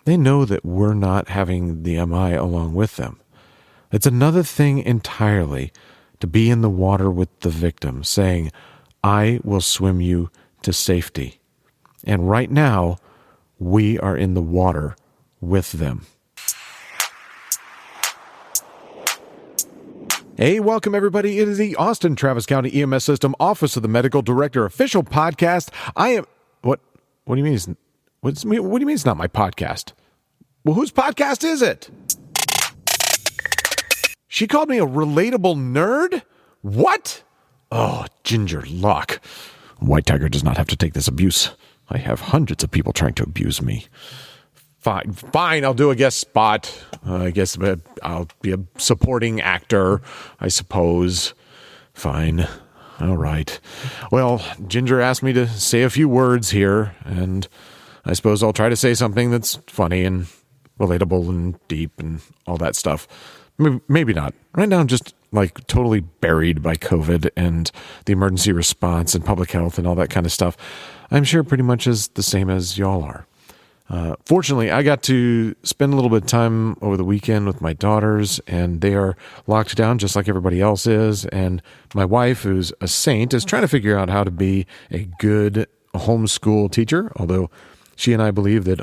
they know that we're not having the MI along with them. It's another thing entirely to be in the water with the victim, saying, I will swim you to safety. And right now, we are in the water with them. Hey, welcome everybody. It is the Austin Travis County EMS System Office of the Medical Director official podcast. I am... What do you mean? What do you mean it's not my podcast? Well, whose podcast is it? She called me a relatable nerd? What? Oh, Ginger Locke. White Tiger does not have to take this abuse. I have hundreds of people trying to abuse me. Fine, I'll do a guest spot. I guess I'll be a supporting actor, I suppose. Fine. All right. Well, Ginger asked me to say a few words here, and I suppose I'll try to say something that's funny and relatable and deep and all that stuff. Maybe not. Right now I'm just like totally buried by COVID and the emergency response and public health and all that kind of stuff. I'm sure pretty much is the same as y'all are. Fortunately, I got to spend a little bit of time over the weekend with my daughters, and they are locked down just like everybody else is. And my wife, who's a saint, is trying to figure out how to be a good homeschool teacher, although she and I believe that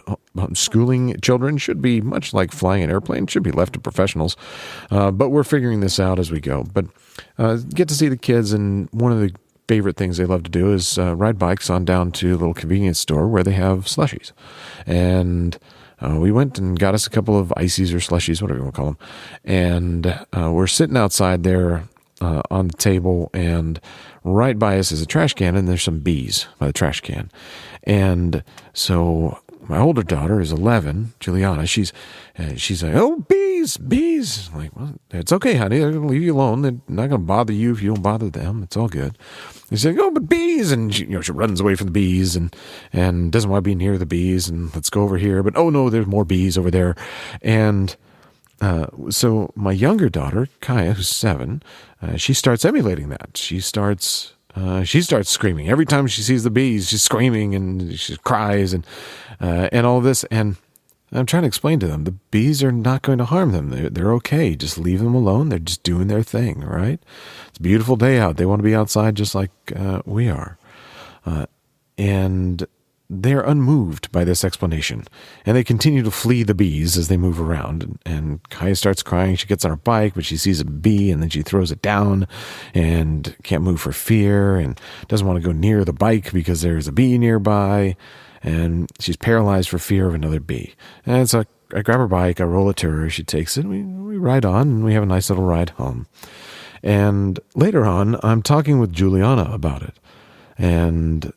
schooling children should be much like flying an airplane, should be left to professionals. But we're figuring this out as we go. But get to see the kids, and one of the favorite things they love to do is ride bikes on down to a little convenience store where they have slushies. And we went and got us a couple of ices or slushies, whatever you want to call them. And we're sitting outside there on the table, and right by us is a trash can, and there's some bees by the trash can. And so my older daughter is 11, Juliana. She's like, oh, bees. I'm like, well, it's okay, honey. They're going to leave you alone. They're not going to bother you if you don't bother them. It's all good. He's like, oh, but bees. And she runs away from the bees and doesn't want to be near the bees. And let's go over here. But, oh, no, there's more bees over there. And so my younger daughter, Kaya, who's 7, she starts emulating that. She starts screaming. Every time she sees the bees, she's screaming and she cries and all this. And I'm trying to explain to them, the bees are not going to harm them. They're okay. Just leave them alone. They're just doing their thing, right? It's a beautiful day out. They want to be outside just like we are. And they're unmoved by this explanation. And they continue to flee the bees as they move around. And Kaya starts crying. She gets on her bike, but she sees a bee and then she throws it down and can't move for fear and doesn't want to go near the bike because there's a bee nearby. And she's paralyzed for fear of another bee. And so I grab her bike, I roll it to her, she takes it, we ride on, and we have a nice little ride home. And later on, I'm talking with Juliana about it. And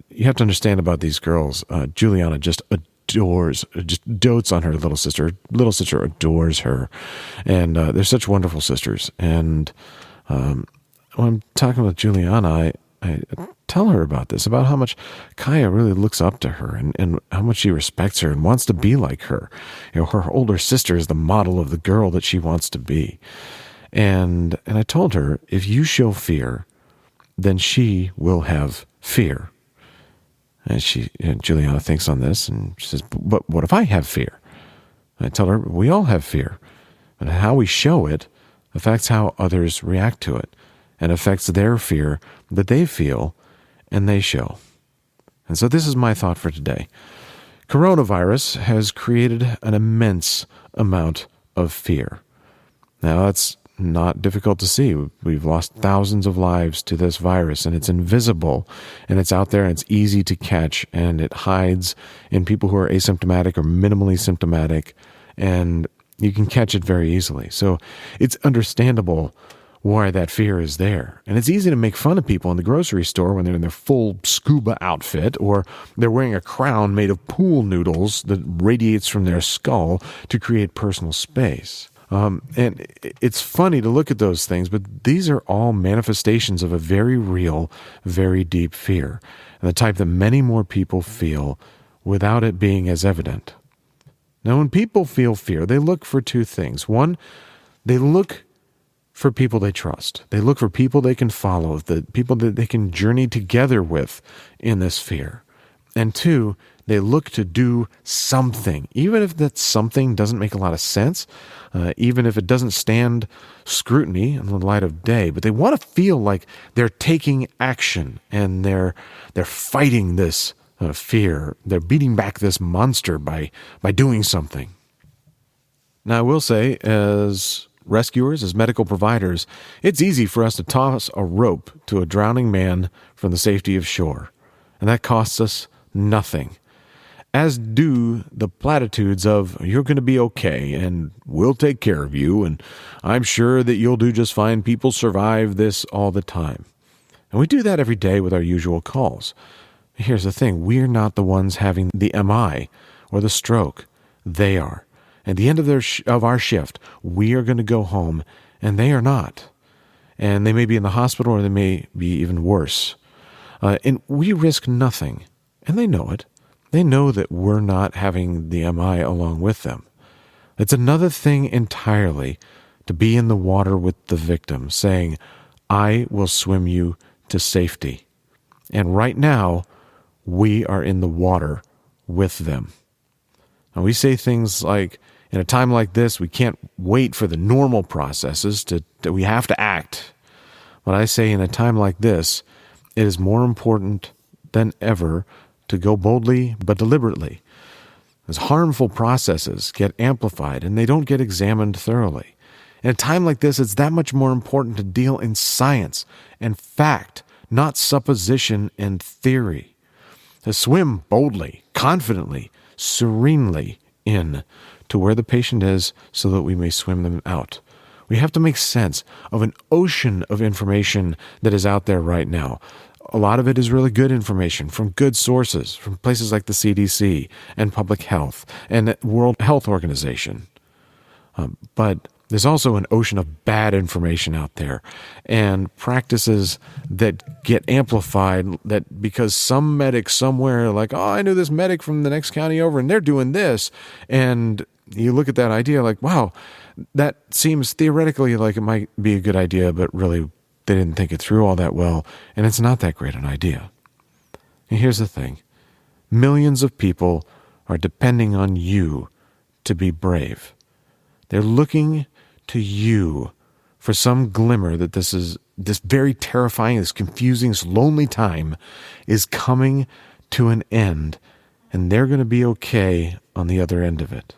you have to understand about these girls, Juliana just dotes on her little sister. Little sister adores her. And they're such wonderful sisters. And when I'm talking with Juliana, I tell her about this, about how much Kaya really looks up to her and how much she respects her and wants to be like her. Her older sister is the model of the girl that she wants to be. And I told her, if you show fear, then she will have fear. And Juliana thinks on this and she says, but what if I have fear? And I tell her, we all have fear. And how we show it affects how others react to it and affects their fear that they feel and they show. And so this is my thought for today. Coronavirus has created an immense amount of fear. Now, that's not difficult to see. We've lost thousands of lives to this virus, and it's invisible, and it's out there, and it's easy to catch, and it hides in people who are asymptomatic or minimally symptomatic, and you can catch it very easily. So it's understandable why that fear is there. And it's easy to make fun of people in the grocery store when they're in their full scuba outfit, or they're wearing a crown made of pool noodles that radiates from their skull to create personal space. And it's funny to look at those things, but these are all manifestations of a very real, very deep fear, and the type that many more people feel without it being as evident. Now, when people feel fear, they look for two things. One, they look for people they trust. They look for people they can follow, the people that they can journey together with in this fear. And two, They look to do something, even if that something doesn't make a lot of sense, even if it doesn't stand scrutiny in the light of day. But they want to feel like they're taking action and they're fighting this fear. They're beating back this monster by doing something. Now, I will say, as rescuers, as medical providers, it's easy for us to toss a rope to a drowning man from the safety of shore, and that costs us nothing. As do the platitudes of, you're going to be okay, and we'll take care of you, and I'm sure that you'll do just fine. People survive this all the time. And we do that every day with our usual calls. Here's the thing. We're not the ones having the MI or the stroke. They are. At the end of our shift, we are going to go home, and they are not. And they may be in the hospital, or they may be even worse. And we risk nothing, and they know it. They know that we're not having the MI along with them. It's another thing entirely to be in the water with the victim, saying, I will swim you to safety. And right now, we are in the water with them. And we say things like, in a time like this, we can't wait for the normal processes that we have to act. But I say, in a time like this, it is more important than ever to go boldly but deliberately. As harmful processes get amplified and they don't get examined thoroughly. In a time like this, it's that much more important to deal in science and fact, not supposition and theory. To swim boldly, confidently, serenely in to where the patient is so that we may swim them out. We have to make sense of an ocean of information that is out there right now. A lot of it is really good information from good sources, from places like the CDC and Public Health and the World Health Organization. But there's also an ocean of bad information out there and practices that get amplified that because some medic somewhere like, oh, I knew this medic from the next county over and they're doing this. And you look at that idea like, wow, that seems theoretically like it might be a good idea, but really they didn't think it through all that well, and it's not that great an idea. And here's the thing. Millions of people are depending on you to be brave. They're looking to you for some glimmer that this very terrifying, this confusing, this lonely time is coming to an end, and they're going to be okay on the other end of it.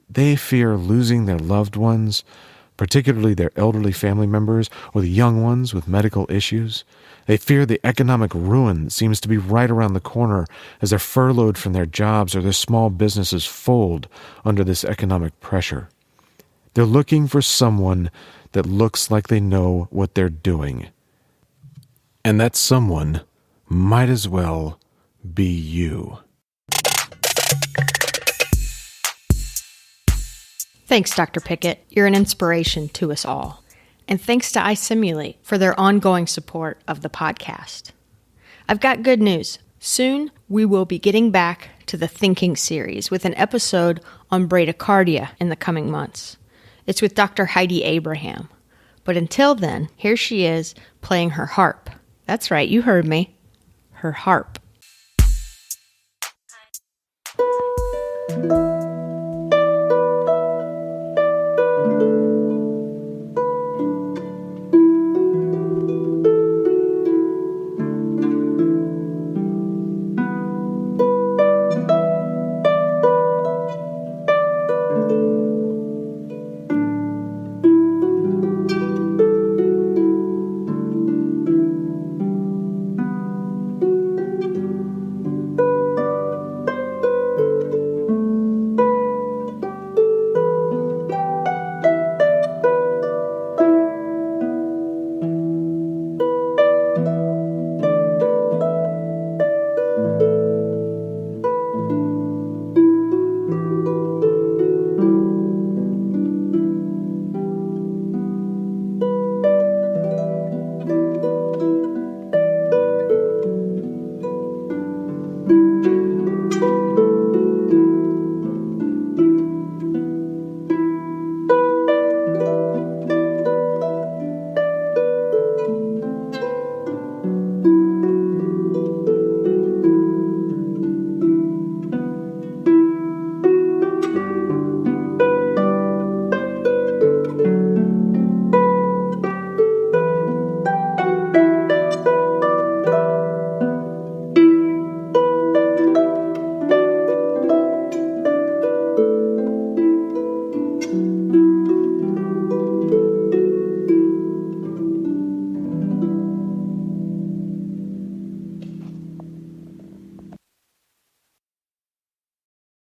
They fear losing their loved ones, particularly their elderly family members or the young ones with medical issues. They fear the economic ruin that seems to be right around the corner as they're furloughed from their jobs or their small businesses fold under this economic pressure. They're looking for someone that looks like they know what they're doing. And that someone might as well be you. Thanks, Dr. Pickett. You're an inspiration to us all. And thanks to iSimulate for their ongoing support of the podcast. I've got good news. Soon, we will be getting back to the Thinking series with an episode on bradycardia in the coming months. It's with Dr. Heidi Abraham. But until then, here she is playing her harp. That's right, you heard me. Her harp.